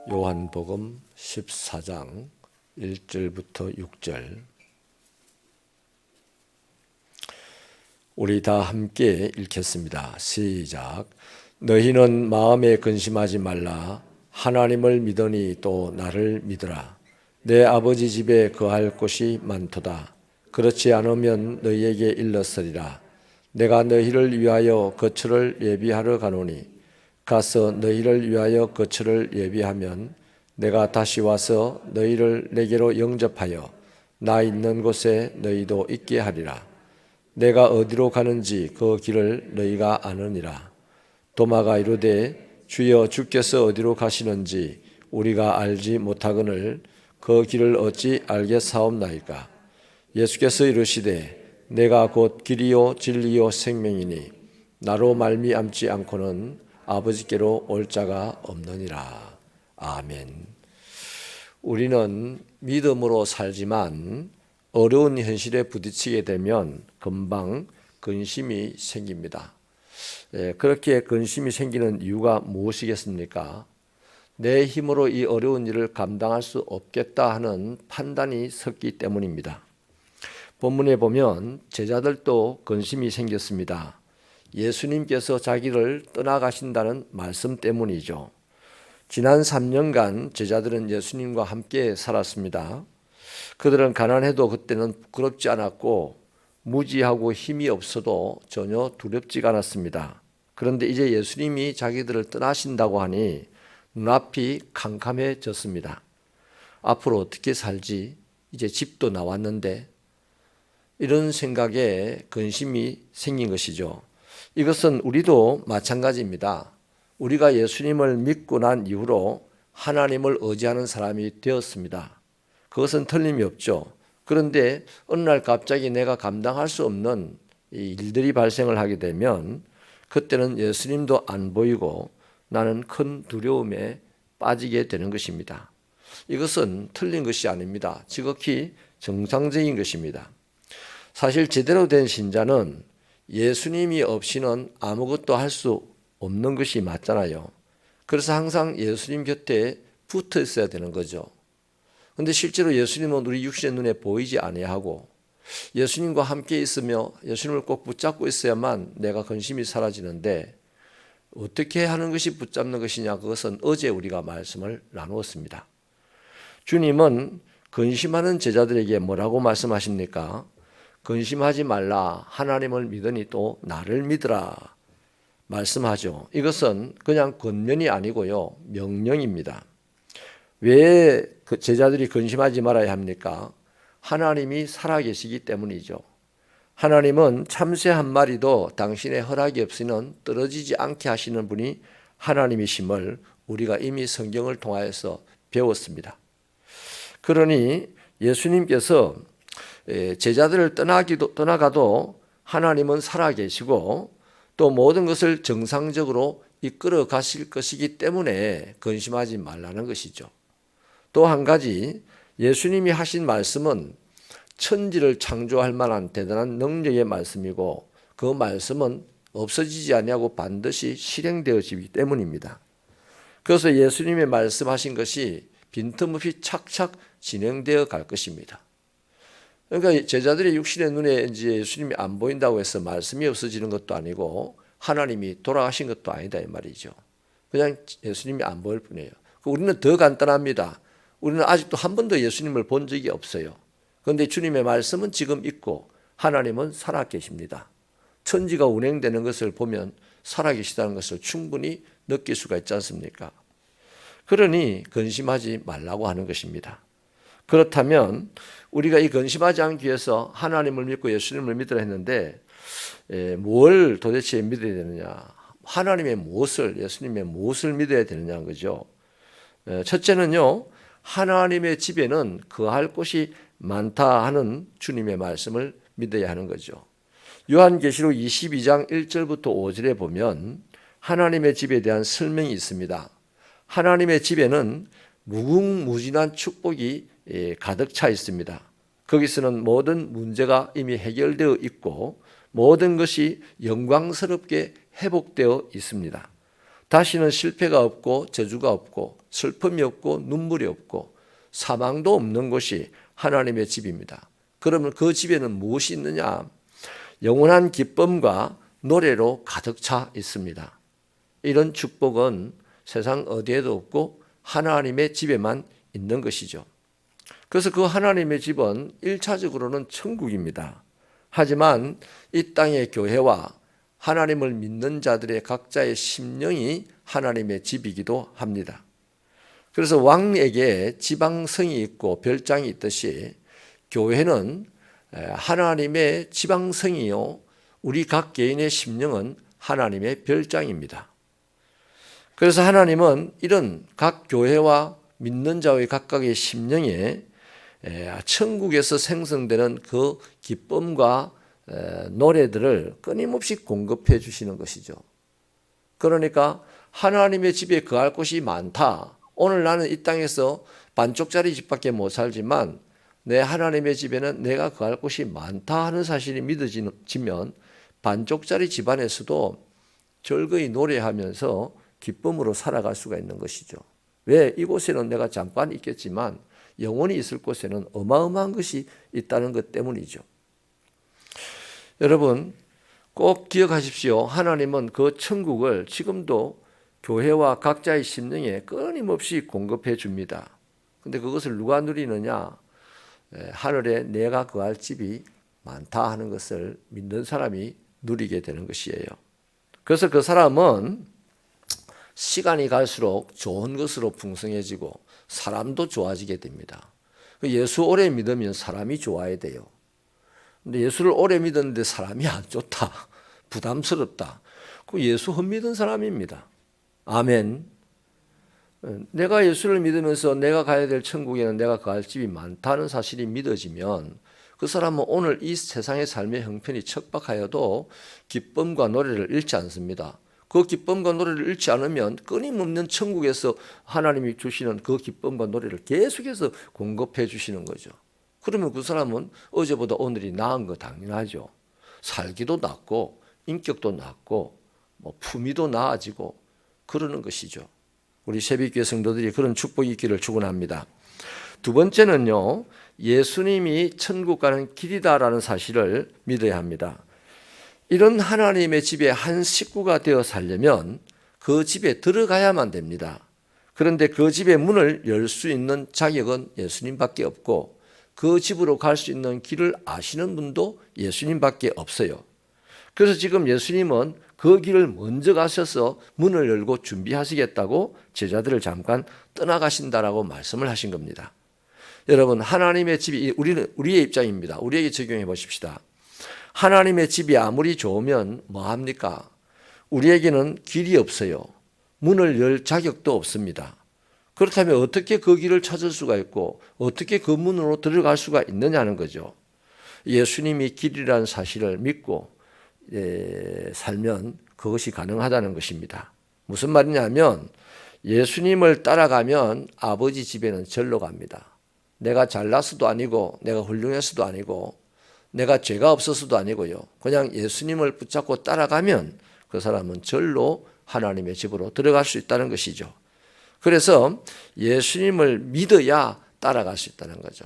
요한복음 14장 1절부터 6절. 우리 다 함께 읽겠습니다. 시작. 너희는 마음에 근심하지 말라. 하나님을 믿으니 또 나를 믿으라. 내 아버지 집에 거할 곳이 많도다. 그렇지 않으면 너희에게 일렀으리라. 내가 너희를 위하여 거처를 예비하러 가노니 가서 너희를 위하여 거처를 예비하면 내가 다시 와서 너희를 내게로 영접하여 나 있는 곳에 너희도 있게 하리라. 내가 어디로 가는지 그 길을 너희가 아느니라. 도마가 이르되 주여 주께서 어디로 가시는지 우리가 알지 못하거늘 그 길을 어찌 알겠사옵나이까. 예수께서 이르시되 내가 곧 길이요 진리요 생명이니 나로 말미암지 않고는 아버지께로 올 자가 없느니라. 아멘. 우리는 믿음으로 살지만 어려운 현실에 부딪히게 되면 금방 근심이 생깁니다. 그렇게 근심이 생기는 이유가 무엇이겠습니까? 내 힘으로 이 어려운 일을 감당할 수 없겠다 하는 판단이 섰기 때문입니다. 본문에 보면 제자들도 근심이 생겼습니다. 예수님께서 자기를 떠나가신다는 말씀 때문이죠. 지난 3년간 제자들은 예수님과 함께 살았습니다. 그들은 가난해도 그때는 부끄럽지 않았고 무지하고 힘이 없어도 전혀 두렵지가 않았습니다. 그런데 이제 예수님이 자기들을 떠나신다고 하니 눈앞이 캄캄해졌습니다. 앞으로 어떻게 살지? 이제 집도 나왔는데, 이런 생각에 근심이 생긴 것이죠. 이것은 우리도 마찬가지입니다. 우리가 예수님을 믿고 난 이후로 하나님을 의지하는 사람이 되었습니다. 그것은 틀림이 없죠. 그런데 어느 날 갑자기 내가 감당할 수 없는 일들이 발생을 하게 되면 그때는 예수님도 안 보이고 나는 큰 두려움에 빠지게 되는 것입니다. 이것은 틀린 것이 아닙니다. 지극히 정상적인 것입니다. 사실 제대로 된 신자는 예수님이 없이는 아무것도 할 수 없는 것이 맞잖아요. 그래서 항상 예수님 곁에 붙어 있어야 되는 거죠. 그런데 실제로 예수님은 우리 육신의 눈에 보이지 아니하고 예수님과 함께 있으며 예수님을 꼭 붙잡고 있어야만 내가 근심이 사라지는데, 어떻게 하는 것이 붙잡는 것이냐, 그것은 어제 우리가 말씀을 나누었습니다. 주님은 근심하는 제자들에게 뭐라고 말씀하십니까? 근심하지 말라. 하나님을 믿으니 또 나를 믿으라 말씀하죠. 이것은 그냥 권면이 아니고요, 명령입니다. 왜 그 제자들이 근심하지 말아야 합니까? 하나님이 살아계시기 때문이죠. 하나님은 참새 한 마리도 당신의 허락이 없이는 떨어지지 않게 하시는 분이 하나님이심을 우리가 이미 성경을 통하여서 배웠습니다. 그러니 예수님께서 제자들을 떠나가도 하나님은 살아계시고 또 모든 것을 정상적으로 이끌어 가실 것이기 때문에 근심하지 말라는 것이죠. 또 한 가지, 예수님이 하신 말씀은 천지를 창조할 만한 대단한 능력의 말씀이고 그 말씀은 없어지지 아니하고 반드시 실행되어지기 때문입니다. 그래서 예수님의 말씀하신 것이 빈틈없이 착착 진행되어 갈 것입니다. 그러니까 제자들의 육신의 눈에 이제 예수님이 안 보인다고 해서 말씀이 없어지는 것도 아니고 하나님이 돌아가신 것도 아니다 이 말이죠. 그냥 예수님이 안 보일 뿐이에요. 우리는 더 간단합니다. 우리는 아직도 한 번도 예수님을 본 적이 없어요. 그런데 주님의 말씀은 지금 있고 하나님은 살아계십니다. 천지가 운행되는 것을 보면 살아계시다는 것을 충분히 느낄 수가 있지 않습니까? 그러니 근심하지 말라고 하는 것입니다. 그렇다면 우리가 이 근심하지 않기 위해서 하나님을 믿고 예수님을 믿으라 했는데 뭘 도대체 믿어야 되느냐? 하나님의 무엇을, 예수님의 무엇을 믿어야 되느냐는 거죠. 첫째는요, 하나님의 집에는 거할 곳이 많다 하는 주님의 말씀을 믿어야 하는 거죠. 요한계시록 22장 1절부터 5절에 보면 하나님의 집에 대한 설명이 있습니다. 하나님의 집에는 무궁무진한 축복이 가득 차 있습니다. 거기서는 모든 문제가 이미 해결되어 있고 모든 것이 영광스럽게 회복되어 있습니다. 다시는 실패가 없고 저주가 없고 슬픔이 없고 눈물이 없고 사망도 없는 곳이 하나님의 집입니다. 그러면 그 집에는 무엇이 있느냐? 영원한 기쁨과 노래로 가득 차 있습니다. 이런 축복은 세상 어디에도 없고 하나님의 집에만 있는 것이죠. 그래서 그 하나님의 집은 1차적으로는 천국입니다. 하지만 이 땅의 교회와 하나님을 믿는 자들의 각자의 심령이 하나님의 집이기도 합니다. 그래서 왕에게 지방성이 있고 별장이 있듯이 교회는 하나님의 지방성이요, 우리 각 개인의 심령은 하나님의 별장입니다. 그래서 하나님은 이런 각 교회와 믿는 자의 각각의 심령에 천국에서 생성되는 그 기쁨과 노래들을 끊임없이 공급해 주시는 것이죠. 그러니까 하나님의 집에 거할 곳이 많다. 오늘 나는 이 땅에서 반쪽짜리 집밖에 못 살지만 내 하나님의 집에는 내가 거할 곳이 많다 하는 사실이 믿어지면 반쪽짜리 집안에서도 즐거이 노래하면서 기쁨으로 살아갈 수가 있는 것이죠. 왜? 이곳에는 내가 잠깐 있겠지만 영원히 있을 곳에는 어마어마한 것이 있다는 것 때문이죠. 여러분 꼭 기억하십시오. 하나님은 그 천국을 지금도 교회와 각자의 심령에 끊임없이 공급해 줍니다. 그런데 그것을 누가 누리느냐? 하늘에 내가 거할 집이 많다 하는 것을 믿는 사람이 누리게 되는 것이에요. 그래서 그 사람은 시간이 갈수록 좋은 것으로 풍성해지고 사람도 좋아지게 됩니다. 예수 오래 믿으면 사람이 좋아야 돼요. 근데 예수를 오래 믿었는데 사람이 안 좋다, 부담스럽다, 그 예수 헛믿은 사람입니다. 아멘. 내가 예수를 믿으면서 내가 가야 될 천국에는 내가 갈 집이 많다는 사실이 믿어지면 그 사람은 오늘 이 세상의 삶의 형편이 척박하여도 기쁨과 노래를 잃지 않습니다. 그 기쁨과 노래를 잃지 않으면 끊임없는 천국에서 하나님이 주시는 그 기쁨과 노래를 계속해서 공급해 주시는 거죠. 그러면 그 사람은 어제보다 오늘이 나은 거 당연하죠. 살기도 낫고 인격도 낫고 품위도 나아지고 그러는 것이죠. 우리 새벽교회 성도들이 그런 축복이 있기를 축원합니다. 두 번째는요, 예수님이 천국 가는 길이다라는 사실을 믿어야 합니다. 이런 하나님의 집에 한 식구가 되어 살려면 그 집에 들어가야만 됩니다. 그런데 그 집의 문을 열 수 있는 자격은 예수님밖에 없고 그 집으로 갈 수 있는 길을 아시는 분도 예수님밖에 없어요. 그래서 지금 예수님은 그 길을 먼저 가셔서 문을 열고 준비하시겠다고 제자들을 잠깐 떠나가신다라고 말씀을 하신 겁니다. 여러분, 하나님의 집이 우리의 입장입니다. 우리에게 적용해 보십시다. 하나님의 집이 아무리 좋으면 뭐합니까? 우리에게는 길이 없어요. 문을 열 자격도 없습니다. 그렇다면 어떻게 그 길을 찾을 수가 있고 어떻게 그 문으로 들어갈 수가 있느냐는 거죠. 예수님이 길이라는 사실을 믿고 살면 그것이 가능하다는 것입니다. 무슨 말이냐면 예수님을 따라가면 아버지 집에는 절로 갑니다. 내가 잘나서도 아니고 내가 훌륭해서도 아니고 내가 죄가 없어서도 아니고요. 그냥 예수님을 붙잡고 따라가면 그 사람은 절로 하나님의 집으로 들어갈 수 있다는 것이죠. 그래서 예수님을 믿어야 따라갈 수 있다는 거죠.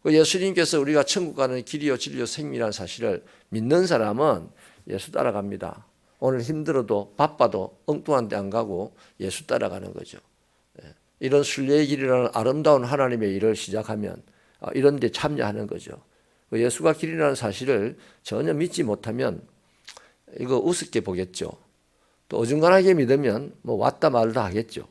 예수님께서 우리가 천국 가는 길이요 진리요 생명이라는 사실을 믿는 사람은 예수 따라갑니다. 오늘 힘들어도 바빠도 엉뚱한 데 안 가고 예수 따라가는 거죠. 이런 순례의 길이라는 아름다운 하나님의 일을 시작하면 이런 데 참여하는 거죠. 예수가 길이라는 사실을 전혀 믿지 못하면 이거 우습게 보겠죠. 또 어중간하게 믿으면 왔다 말다 하겠죠.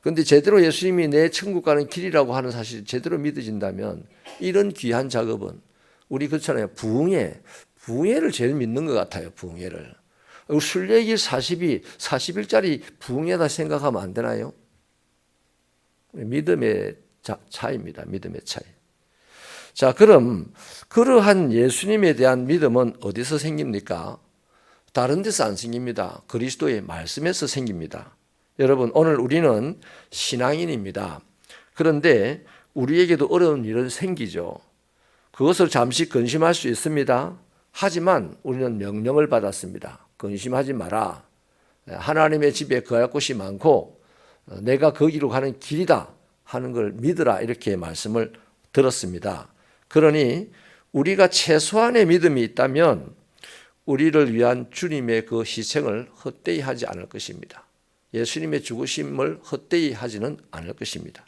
그런데 제대로 예수님이 내 천국 가는 길이라고 하는 사실이 제대로 믿어진다면 이런 귀한 작업은 우리 그렇잖아요. 부흥회를 제일 믿는 것 같아요. 부흥회를. 순례길 40일짜리 부흥회다 생각하면 안 되나요? 믿음의 차이입니다. 믿음의 차이. 자, 그럼 그러한 예수님에 대한 믿음은 어디서 생깁니까? 다른 데서 안 생깁니다. 그리스도의 말씀에서 생깁니다. 여러분, 오늘 우리는 신앙인입니다. 그런데 우리에게도 어려운 일은 생기죠. 그것을 잠시 근심할 수 있습니다. 하지만 우리는 명령을 받았습니다. 근심하지 마라. 하나님의 집에 거할 곳이 많고 내가 거기로 가는 길이다 하는 걸 믿으라, 이렇게 말씀을 들었습니다. 그러니 우리가 최소한의 믿음이 있다면 우리를 위한 주님의 그 희생을 헛되이 하지 않을 것입니다. 예수님의 죽으심을 헛되이 하지는 않을 것입니다.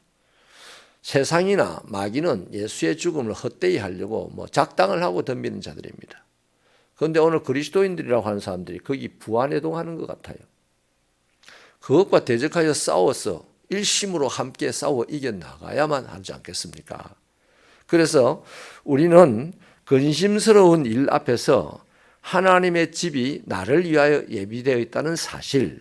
세상이나 마귀는 예수의 죽음을 헛되이 하려고 작당을 하고 덤비는 자들입니다. 그런데 오늘 그리스도인들이라고 하는 사람들이 거기 부안해동하는 것 같아요. 그것과 대적하여 싸워서 일심으로 함께 싸워 이겨나가야만 하지 않겠습니까? 그래서 우리는 근심스러운 일 앞에서 하나님의 집이 나를 위하여 예비되어 있다는 사실,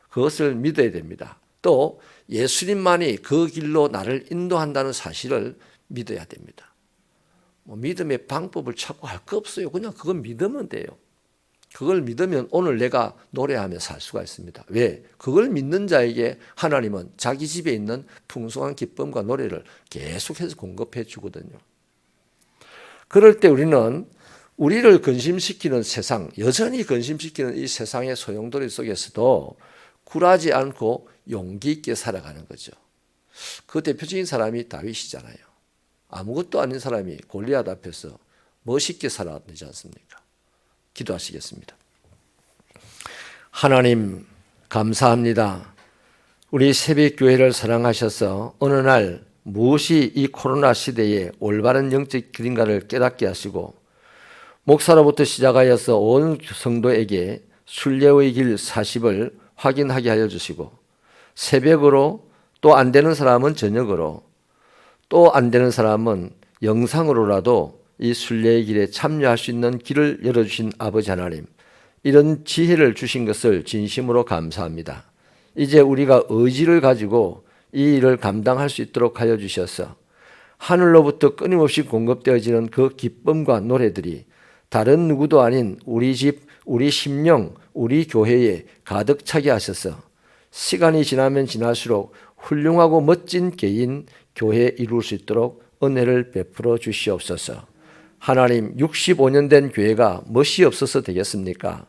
그것을 믿어야 됩니다. 또 예수님만이 그 길로 나를 인도한다는 사실을 믿어야 됩니다. 믿음의 방법을 찾고 할 거 없어요. 그냥 그걸 믿으면 돼요. 그걸 믿으면 오늘 내가 노래하며 살 수가 있습니다. 왜? 그걸 믿는 자에게 하나님은 자기 집에 있는 풍성한 기쁨과 노래를 계속해서 공급해 주거든요. 그럴 때 우리는 우리를 근심시키는 세상, 여전히 근심시키는 이 세상의 소용돌이 속에서도 굴하지 않고 용기 있게 살아가는 거죠. 그 대표적인 사람이 다윗이잖아요. 아무것도 아닌 사람이 골리앗 앞에서 멋있게 살아내지 않습니까? 기도하시겠습니다. 하나님, 감사합니다. 우리 새벽교회를 사랑하셔서 어느 날 무엇이 이 코로나 시대에 올바른 영적 길인가를 깨닫게 하시고 목사로부터 시작하여서 온 성도에게 순례의 길 40을 확인하게 하여 주시고 새벽으로, 또 안 되는 사람은 저녁으로, 또 안 되는 사람은 영상으로라도 이 순례의 길에 참여할 수 있는 길을 열어주신 아버지 하나님, 이런 지혜를 주신 것을 진심으로 감사합니다. 이제 우리가 의지를 가지고 이 일을 감당할 수 있도록 하여 주셔서 하늘로부터 끊임없이 공급되어지는 그 기쁨과 노래들이 다른 누구도 아닌 우리 집, 우리 심령, 우리 교회에 가득 차게 하셔서 시간이 지나면 지날수록 훌륭하고 멋진 개인, 교회 이룰 수 있도록 은혜를 베풀어 주시옵소서. 하나님, 65년 된 교회가 멋이 없어서 되겠습니까?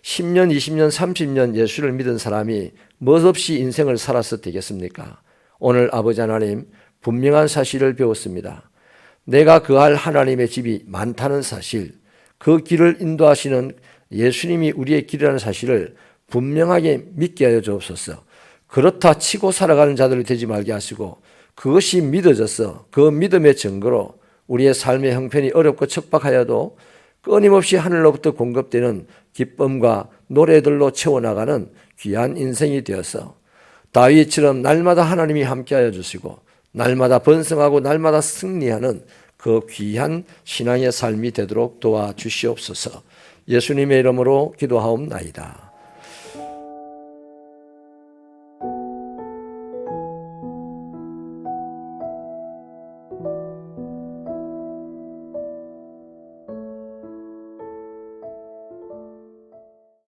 10년, 20년, 30년 예수를 믿은 사람이 멋없이 인생을 살아서 되겠습니까? 오늘 아버지 하나님, 분명한 사실을 배웠습니다. 내가 거할 하나님의 집이 많다는 사실, 그 길을 인도하시는 예수님이 우리의 길이라는 사실을 분명하게 믿게 하여 주옵소서. 그렇다 치고 살아가는 자들이 되지 말게 하시고 그것이 믿어져서 그 믿음의 증거로 우리의 삶의 형편이 어렵고 척박하여도 끊임없이 하늘로부터 공급되는 기쁨과 노래들로 채워나가는 귀한 인생이 되어서 다윗처럼 날마다 하나님이 함께하여 주시고 날마다 번성하고 날마다 승리하는 그 귀한 신앙의 삶이 되도록 도와주시옵소서. 예수님의 이름으로 기도하옵나이다.